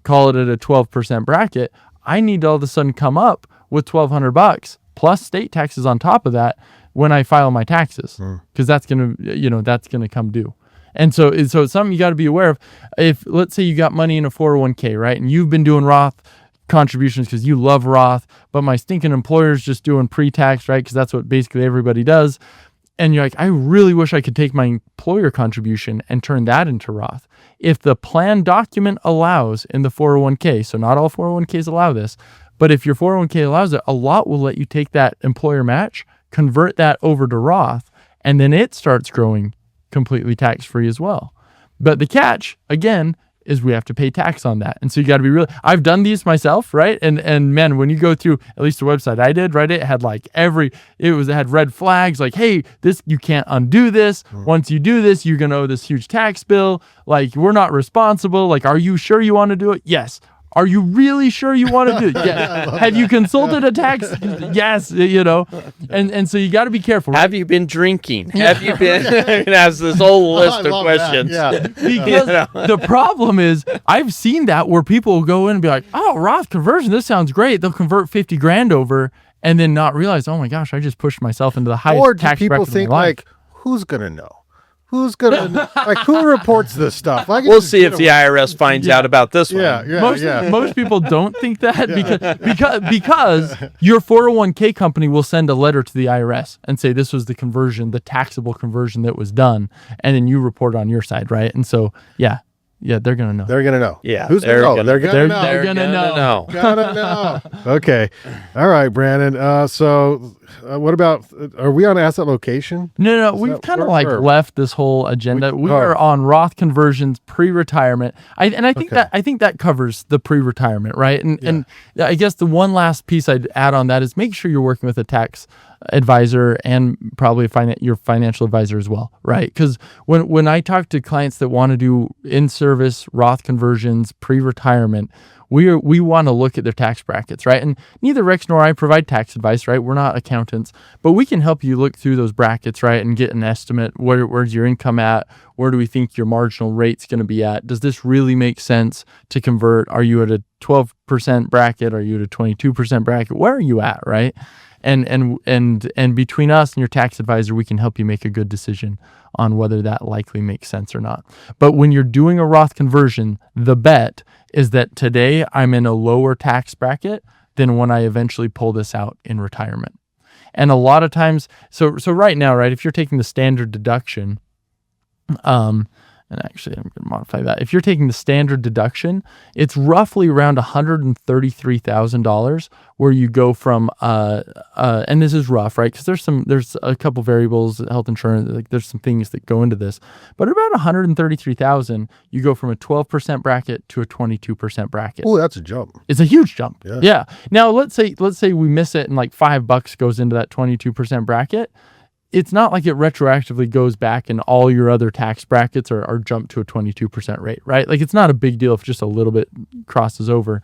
call it at a 12% bracket. I need to all of a sudden come up with $1,200 plus state taxes on top of that when I file my taxes, because that's going to come due. And so it's something you got to be aware of. If, let's say you got money in a 401k, right? And you've been doing Roth contributions because you love Roth, but my stinking employer's just doing pre-tax, right? Because that's what basically everybody does. And you're like, I really wish I could take my employer contribution and turn that into Roth. If the plan document allows in the 401k, so not all 401ks allow this, but if your 401k allows it, a lot will let you take that employer match, convert that over to Roth, and then it starts growing completely tax-free as well. But the catch, again, is we have to pay tax on that. And so you got to be I've done these myself, right? And man, when you go through, at least the website I did, right, it had like it had red flags like, hey, this, you can't undo this. Once you do this, you're going to owe this huge tax bill. Like, we're not responsible. Like, are you sure you want to do it? Yes. Are you really sure you want to do it? Yes. Have you consulted a tax? Yes, and so you got to be careful. Have you been drinking? Have you been? It has this whole list of questions. Yeah. Because the problem is, I've seen that where people will go in and be like, oh, Roth conversion, this sounds great. They'll convert 50 grand over and then not realize, oh my gosh, I just pushed myself into the highest Or do tax people bracket of my think life. like, who's going to know? Who's going to, like, who reports this stuff? We'll see if the IRS finds out about this one. Most people don't think that because your 401k company will send a letter to the IRS and say this was the conversion, the taxable conversion that was done, and then you report on your side, right? And so, they're gonna know. They're gonna know. Yeah, who's gonna know? They're gonna know. They're gonna know. Gotta know. Okay. All right, Brandon. So, what about? Are we on asset location? No. We've kind of left this whole agenda. We are on Roth conversions, pre-retirement. I think that covers the pre-retirement, right? And I guess the one last piece I'd add on that is make sure you're working with a tax advisor and probably your financial advisor as well, right? Because when I talk to clients that want to do in-service Roth conversions pre-retirement, we want to look at their tax brackets, right? And neither Rex nor I provide tax advice, right? We're not accountants, but we can help you look through those brackets, right? And get an estimate. Where's your income at? Where do we think your marginal rate's going to be at? Does this really make sense to convert? Are you at a 12% bracket? Are you at a 22% bracket? Where are you at, right? And between us and your tax advisor, we can help you make a good decision on whether that likely makes sense or not. But when you're doing a Roth conversion, the bet is that today I'm in a lower tax bracket than when I eventually pull this out in retirement. And a lot of times, so right now, right, if you're taking the standard deduction, and actually, I'm going to modify that. If you're taking the standard deduction, it's roughly around $133,000 where you go from, and this is rough, right? Because there's a couple variables, health insurance, like there's some things that go into this. But about $133,000, you go from a 12% bracket to a 22% bracket. Oh, that's a jump. It's a huge jump. Yeah. Now let's say we miss it and like $5 goes into that 22% bracket. It's not like it retroactively goes back and all your other tax brackets are jumped to a 22% rate, right? Like it's not a big deal if just a little bit crosses over.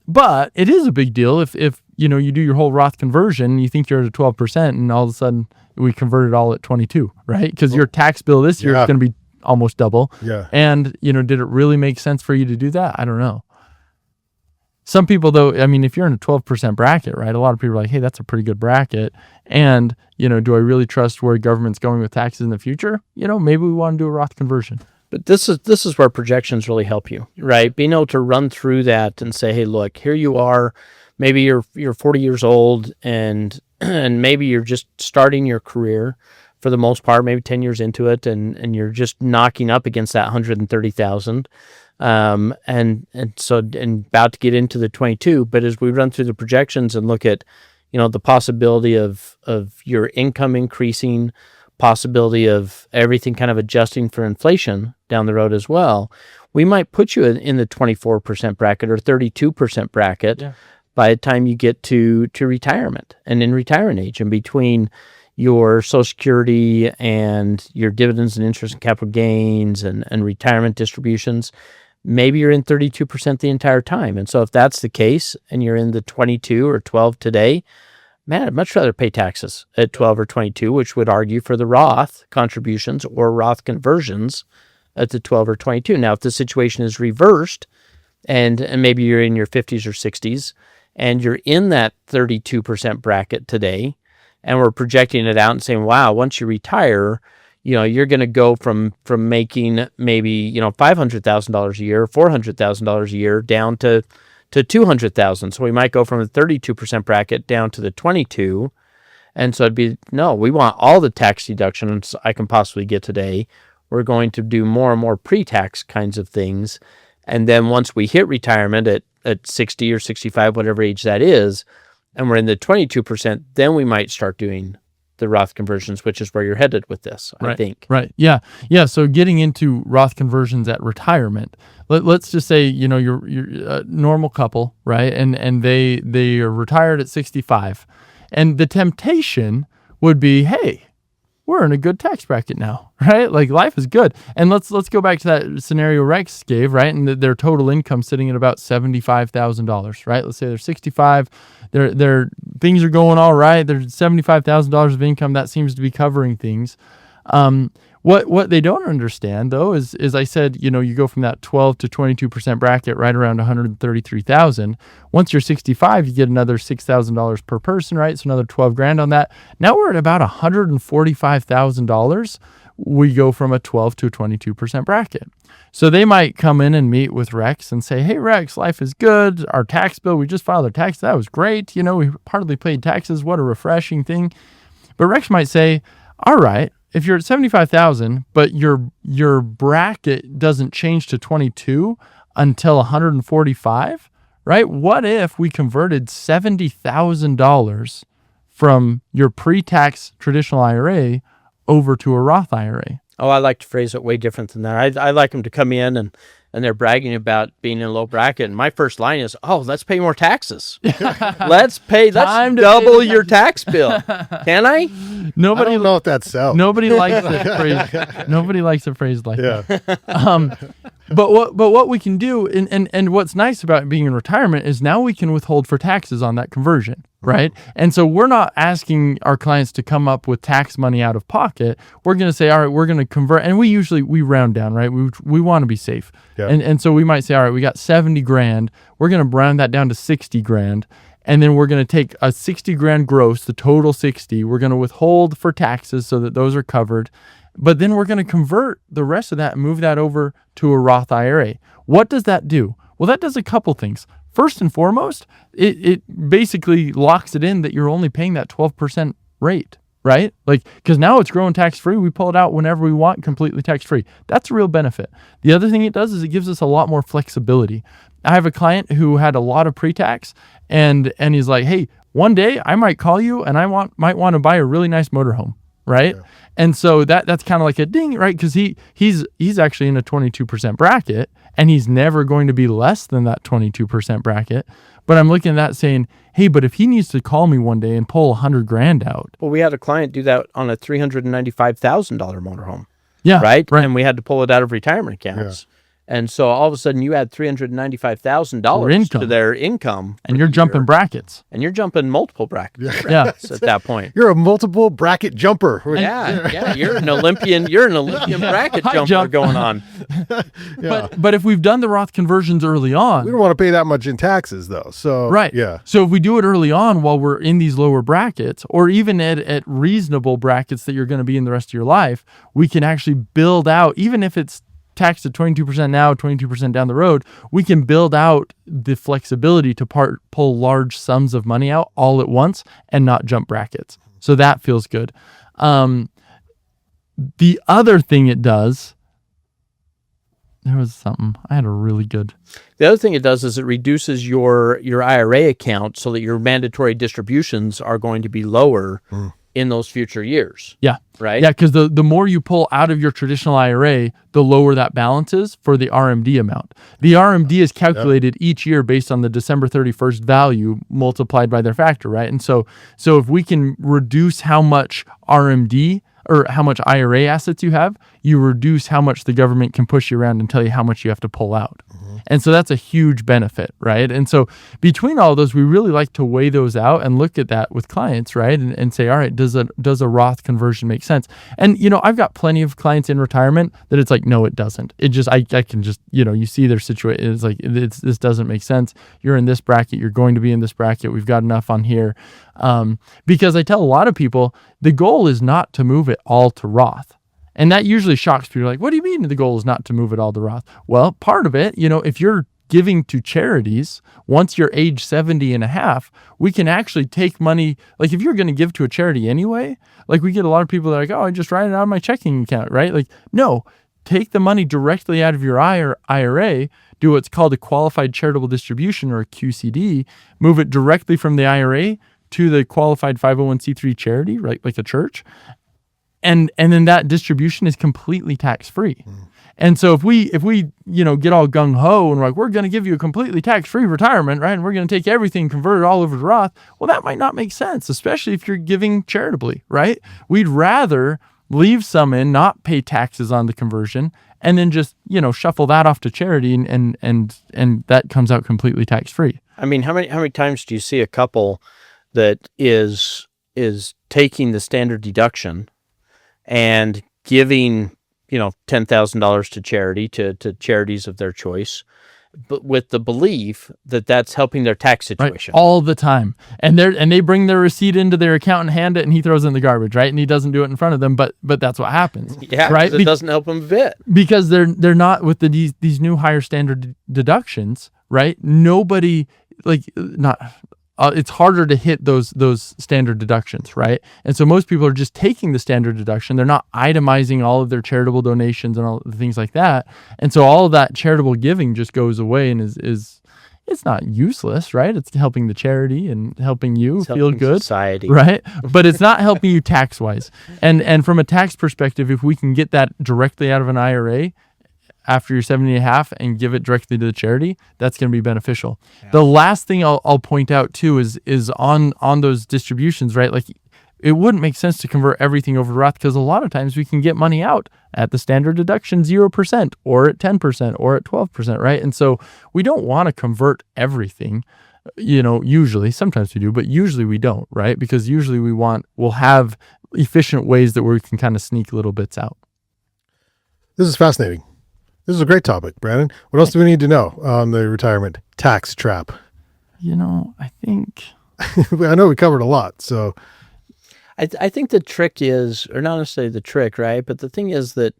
But it is a big deal if you do your whole Roth conversion, you think you're at a 12% and all of a sudden we convert it all at 22, right? Because your tax bill this year is going to be almost double. Yeah. And, did it really make sense for you to do that? I don't know. Some people, though, I mean, if you're in a 12% bracket, right, a lot of people are like, hey, that's a pretty good bracket. And, do I really trust where government's going with taxes in the future? Maybe we want to do a Roth conversion. But this is where projections really help you, right? Being able to run through that and say, hey, look, here you are. Maybe you're 40 years old and maybe you're just starting your career for the most part, maybe 10 years into it, and you're just knocking up against that 130,000. And about to get into the 22, but as we run through the projections and look at, the possibility of your income increasing, possibility of everything kind of adjusting for inflation down the road as well, we might put you in the 24% bracket or 32% bracket by the time you get to retirement and in retirement age, and between your Social Security and your dividends and interest and capital gains and retirement distributions. Maybe you're in 32% the entire time. And so if that's the case and you're in the 22 or 12 today, man, I'd much rather pay taxes at 12 or 22, which would argue for the Roth contributions or Roth conversions at the 12 or 22. Now, if the situation is reversed and maybe you're in your 50s or 60s and you're in that 32% bracket today, and we're projecting it out and saying, wow, once you retire, you're going to go from making maybe, $500,000 a year, $400,000 a year down to $200,000. So we might go from the 32% bracket down to the 22. And so it'd be, no, we want all the tax deductions I can possibly get today. We're going to do more and more pre-tax kinds of things. And then once we hit retirement at 60 or 65, whatever age that is, and we're in the 22%, then we might start doing the Roth conversions, which is where you're headed with this, I think. Right. Yeah. Yeah. So getting into Roth conversions at retirement, let's just say, you're a normal couple, right? And they are retired at 65. And the temptation would be, hey, we're in a good tax bracket now, right? Like life is good. And let's go back to that scenario Rex gave, right? And their total income sitting at about $75,000, right? Let's say they're 65, their things are going all right. There's $75,000 of income that seems to be covering things. What they don't understand though is I said, you go from that 12 to 22% bracket right around 133,000. Once you're 65, you get another $6,000 per person, right? So another 12 grand on that. Now we're at about $145,000. We go from a 12 to a 22% bracket. So they might come in and meet with Rex and say, hey, Rex, life is good. Our tax bill, we just filed our tax. That was great. We hardly paid taxes. What a refreshing thing. But Rex might say, all right, if you're at 75,000, but your bracket doesn't change to 22 until 145, right? What if we converted $70,000 from your pre-tax traditional IRA over to a Roth IRA? Oh, I like to phrase it way different than that. I like them to come in and they're bragging about being in a low bracket. And my first line is, oh, let's pay more taxes. Let's double your tax bill. Can I? I don't know if that sells. Nobody likes it phrased. Nobody likes it phrased like that. But what we can do, and what's nice about being in retirement is now we can withhold for taxes on that conversion, right? And so we're not asking our clients to come up with tax money out of pocket. We're going to say, all right, we're going to convert, and we round down, right? We want to be safe. Yeah. And so we might say, all right, we got 70 grand. We're going to round that down to 60 grand. And then we're going to take a 60 grand gross, the total 60. We're going to withhold for taxes so that those are covered. But then we're going to convert the rest of that and move that over to a Roth IRA. What does that do? Well, that does a couple things. First and foremost, it basically locks it in that you're only paying that 12% rate, right? Like, because now it's growing tax-free. We pull it out whenever we want, completely tax-free. That's a real benefit. The other thing it does is it gives us a lot more flexibility. I have a client who had a lot of pre-tax and he's like, hey, one day I might call you and might want to buy a really nice motorhome, right? Yeah. And so that's kind of like a ding, right? Because he's actually in a 22% bracket and he's never going to be less than that 22% bracket. But I'm looking at that saying, hey, but if he needs to call me one day and pull 100 grand out. Well, we had a client do that on a $395,000 motorhome. Yeah. Right? And we had to pull it out of retirement accounts. Yeah. And so all of a sudden you add $395,000 to their income. And you're jumping brackets. And you're jumping multiple brackets yeah. At that point. You're a multiple bracket jumper. Yeah. You're an Olympian bracket jumper going on. Yeah. But if we've done the Roth conversions early on. We don't want to pay that much in taxes though. So right. Yeah. So if we do it early on while we're in these lower brackets, or even at reasonable brackets that you're going to be in the rest of your life, we can actually build out, even if it's taxed at 22% now, 22% down the road, we can build out the flexibility to pull large sums of money out all at once and not jump brackets. So that feels good. The other thing it does, there was something, I had a really good. The other thing it does is it reduces your IRA account so that your mandatory distributions are going to be lower in those future years. Yeah. Right? Yeah, because the more you pull out of your traditional IRA, the lower that balance is for the RMD amount. The RMD is calculated each year based on the December 31st value multiplied by their factor, right? And so if we can reduce how much RMD or how much IRA assets you have, you reduce how much the government can push you around and tell you how much you have to pull out. And so that's a huge benefit, right? And so between all those, we really like to weigh those out and look at that with clients, right? And say, all right, does a Roth conversion make sense? And, I've got plenty of clients in retirement that it's like, no, it doesn't. It just, I can just, you see their situation. It's like, this doesn't make sense. You're in this bracket. You're going to be in this bracket. We've got enough on here. Because I tell a lot of people, the goal is not to move it all to Roth. And that usually shocks people. Like, what do you mean the goal is not to move it all to Roth? Well, part of it, if you're giving to charities, once you're age 70 and a half, we can actually take money. Like if you're going to give to a charity anyway, like we get a lot of people that are like, oh, I just write it out of my checking account, right? Like, no, take the money directly out of your IRA, do what's called a qualified charitable distribution or a QCD, move it directly from the IRA to the qualified 501c3 charity, right, like a church, and then that distribution is completely tax-free. And so if we get all gung-ho and we're like, we're going to give you a completely tax-free retirement, right, and we're going to take everything, convert it all over to Roth, well, that might not make sense, especially if you're giving charitably, right? We'd rather leave some in, not pay taxes on the conversion, and then just, shuffle that off to charity, and that comes out completely tax-free. I mean, how many times do you see a couple that is taking the standard deduction and giving, $10,000 to charity, to charities of their choice, but with the belief that that's helping their tax situation? Right. All the time. And they bring their receipt into their accountant and hand it, and he throws it in the garbage, right? And he doesn't do it in front of them, but that's what happens. Yeah, right? It doesn't help them a bit. Because they're not with these new higher standard deductions, right? Nobody, it's harder to hit those standard deductions, right? And so most people are just taking the standard deduction. They're not itemizing all of their charitable donations and all the things like that. And so all of that charitable giving just goes away and is it's not useless, right? It's helping the charity and helping you feel good, society, right? But it's not helping you tax wise. And from a tax perspective, if we can get that directly out of an IRA after you're 70 and a half and give it directly to the charity, that's going to be beneficial. Yeah. The last thing I'll point out too is on those distributions, right? Like it wouldn't make sense to convert everything over to Roth because a lot of times we can get money out at the standard deduction 0% or at 10% or at 12%, right? And so we don't want to convert everything, usually. Sometimes we do, but usually we don't, right? Because usually we'll have efficient ways that we can kind of sneak little bits out. This is fascinating. This is a great topic, Brandon. What else do we need to know on the retirement tax trap? I think I know we covered a lot. So I think the trick is, or not necessarily the trick, right? But the thing is that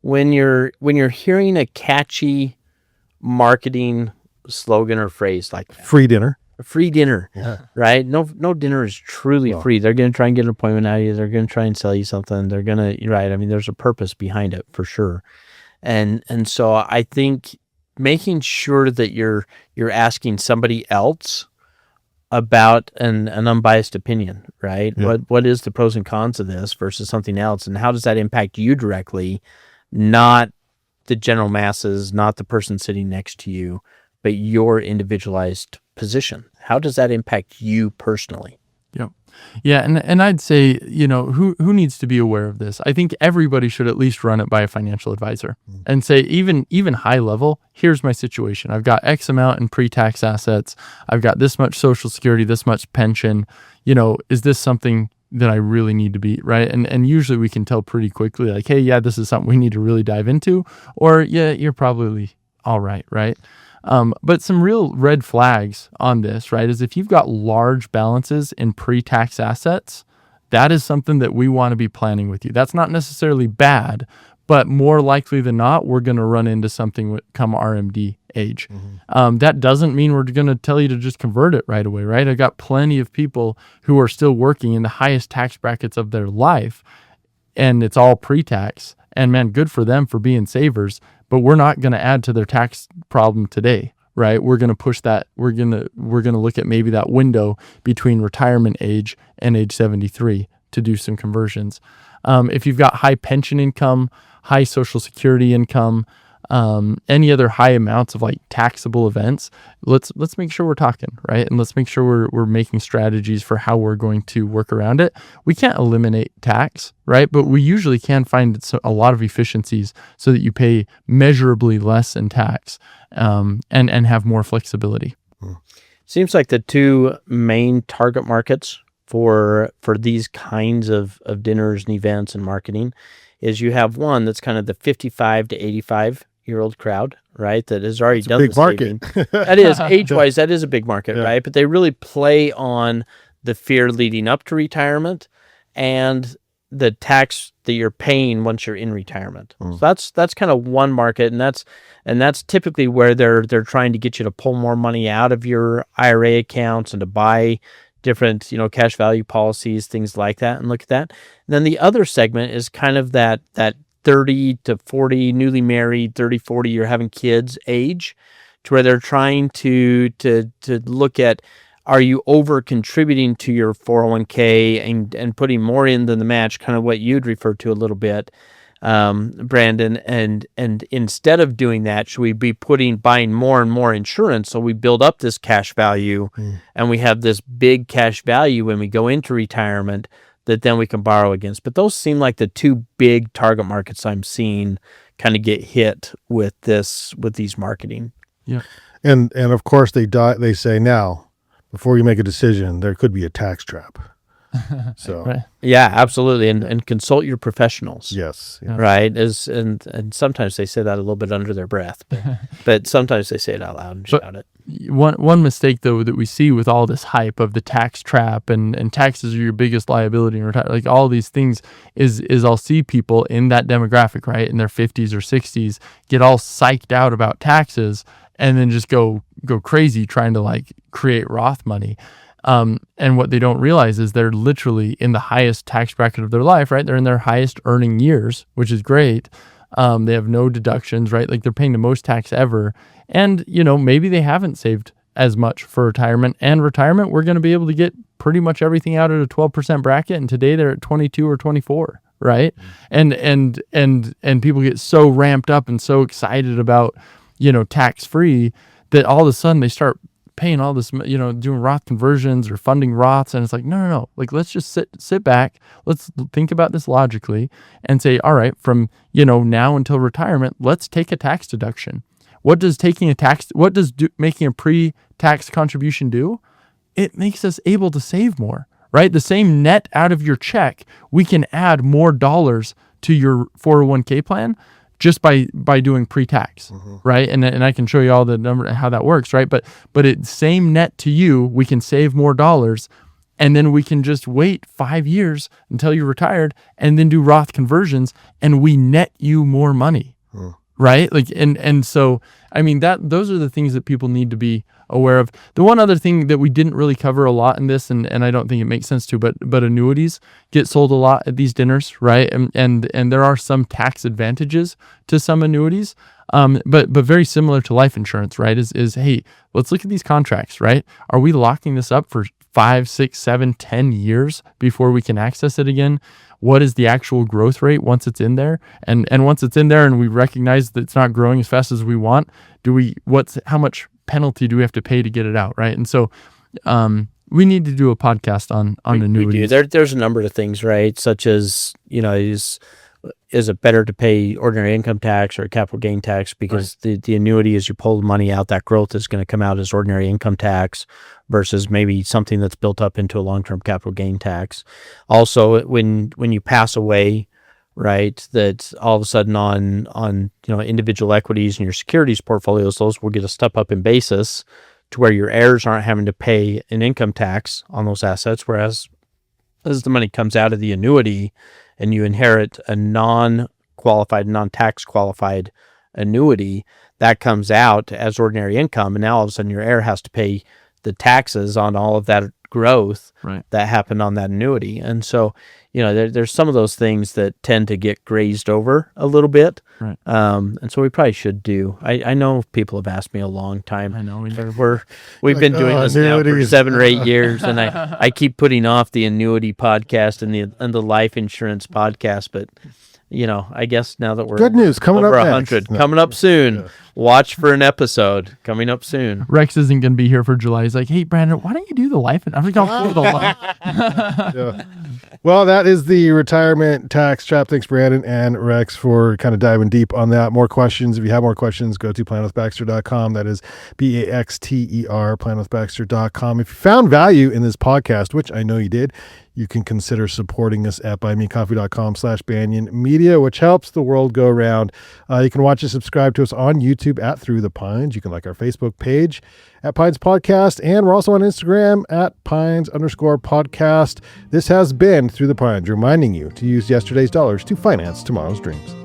when you're hearing a catchy marketing slogan or phrase like that, free dinner, right? No dinner is truly free. They're going to try and get an appointment out of you. They're going to try and sell you something. They're going to, right? I mean, there's a purpose behind it for sure. And so I think making sure that you're asking somebody else about an unbiased opinion, right? Yeah. What is the pros and cons of this versus something else, and how does that impact you directly, not the general masses, not the person sitting next to you, but your individualized position? How does that impact you personally? Yeah, and I'd say, who needs to be aware of this? I think everybody should at least run it by a financial advisor and say, even high level, here's my situation. I've got X amount in pre-tax assets. I've got this much Social Security, this much pension. Is this something that I really need to be, right? And usually we can tell pretty quickly, like, hey, yeah, this is something we need to really dive into, or yeah, you're probably all right, right? But some real red flags on this, right, is if you've got large balances in pre-tax assets, that is something that we want to be planning with you. That's not necessarily bad, but more likely than not, we're going to run into something come RMD age. Mm-hmm. That doesn't mean we're going to tell you to just convert it right away, right? I got plenty of people who are still working in the highest tax brackets of their life, and it's all pre-tax. And man, good for them for being savers. But we're not going to add to their tax problem today, right? We're going to push that. We're going to look at maybe that window between retirement age and age 73 to do some conversions. If you've got high pension income, high Social Security income, any other high amounts of like taxable events, let's make sure we're talking, right? And let's make sure we're making strategies for how we're going to work around it. We can't eliminate tax, right? But we usually can find a lot of efficiencies so that you pay measurably less in tax, and have more flexibility. Seems like the two main target markets for these kinds of dinners and events and marketing is you have one that's kind of the 55 to 85-year-old crowd, right? That has already done big market. That is, age-wise, that is a big market, yeah. Right? But they really play on the fear leading up to retirement and the tax that you're paying once you're in retirement. So that's kind of one market, and that's typically where they're trying to get you to pull more money out of your IRA accounts and to buy different, cash value policies, things like that, and look at that. And then the other segment is kind of that 30 to 40, newly married, 30, 40, you're having kids age, to where they're trying to look at, are you over contributing to your 401k and putting more in than the match, kind of what you'd refer to a little bit, Brandon, and instead of doing that, should we be buying more and more insurance so we build up this cash value and we have this big cash value when we go into retirement that then we can borrow against? But those seem like the two big target markets I'm seeing kind of get hit with these marketing. Yeah. And of course they say now, before you make a decision, there could be a tax trap. So Right. Yeah, absolutely. And consult your professionals. yes. Right. And sometimes they say that a little bit under their breath, but sometimes they say it out loud and shout it. One mistake though that we see with all this hype of the tax trap and taxes are your biggest liability in retirement, like all these things, is I'll see people in that demographic, right, in their 50s or 60s, get all psyched out about taxes and then just go crazy trying to like create Roth money. And what they don't realize is they're literally in the highest tax bracket of their life, right? They're in their highest earning years, which is great. They have no deductions, right? Like they're paying the most tax ever. And, maybe they haven't saved as much for retirement. And retirement, we're going to be able to get pretty much everything out at a 12% bracket. And today they're at 22 or 24, right? And people get so ramped up and so excited about, tax free that all of a sudden they start paying all this, doing Roth conversions or funding Roths. And it's like, no. Like, let's just sit back. Let's think about this logically and say, all right, from, now until retirement, let's take a tax deduction. What does making a pre-tax contribution do? It makes us able to save more, right? The same net out of your check, we can add more dollars to your 401k plan just by doing pre-tax, right? And I can show you all the number, how that works, right? But it's same net to you, we can save more dollars, and then we can just wait 5 years until you're retired and then do Roth conversions, and we net you more money, right? Like, and so, I mean, those are the things that people need to be aware of. The one other thing that we didn't really cover a lot in this, and I don't think it makes sense to, but annuities get sold a lot at these dinners, right? And there are some tax advantages to some annuities, but very similar to life insurance, right? Is hey, let's look at these contracts, right? Are we locking this up for 5, 6, 7, 10 years before we can access it again? What is the actual growth rate once it's in there? And once it's in there and we recognize that it's not growing as fast as we want, how much penalty do we have to pay to get it out, right? And so we need to do a podcast on annuities. We do. There's a number of things, right? Such as, is it better to pay ordinary income tax or capital gain tax? Because the annuity, as you pull the money out, that growth is going to come out as ordinary income tax versus maybe something that's built up into a long-term capital gain tax. Also, when you pass away, right, that all of a sudden on individual equities and your securities portfolios, those will get a step up in basis to where your heirs aren't having to pay an income tax on those assets, whereas as the money comes out of the annuity and you inherit a non-qualified, non-tax qualified annuity, that comes out as ordinary income, and now all of a sudden your heir has to pay the taxes on all of that growth that happened on that annuity. And so, there's some of those things that tend to get grazed over a little bit. Right. And so we probably should do. I know people have asked me a long time. I know. We've been doing this now for 7 or 8 years, and I keep putting off the annuity podcast and the life insurance podcast, but I guess now that we're good news coming over up 100, coming up soon. Yeah. Watch for an episode coming up soon. Rex isn't going to be here for July. He's like, hey, Brandon, why don't you do the life? And I'm like, I'll do the life. Yeah. Well, that is the retirement tax trap. Thanks, Brandon and Rex, for kind of diving deep on that. More questions. If you have more questions, go to planwithbaxter.com. That is BAXTER, planwithbaxter.com. If you found value in this podcast, which I know you did, you can consider supporting us at buymeacoffee.com/Banyan Media, which helps the world go around. You can watch and subscribe to us on YouTube at Through the Pines. You can like our Facebook page at Pines Podcast, and we're also on Instagram at Pines_podcast. This has been Through the Pines, reminding you to use yesterday's dollars to finance tomorrow's dreams.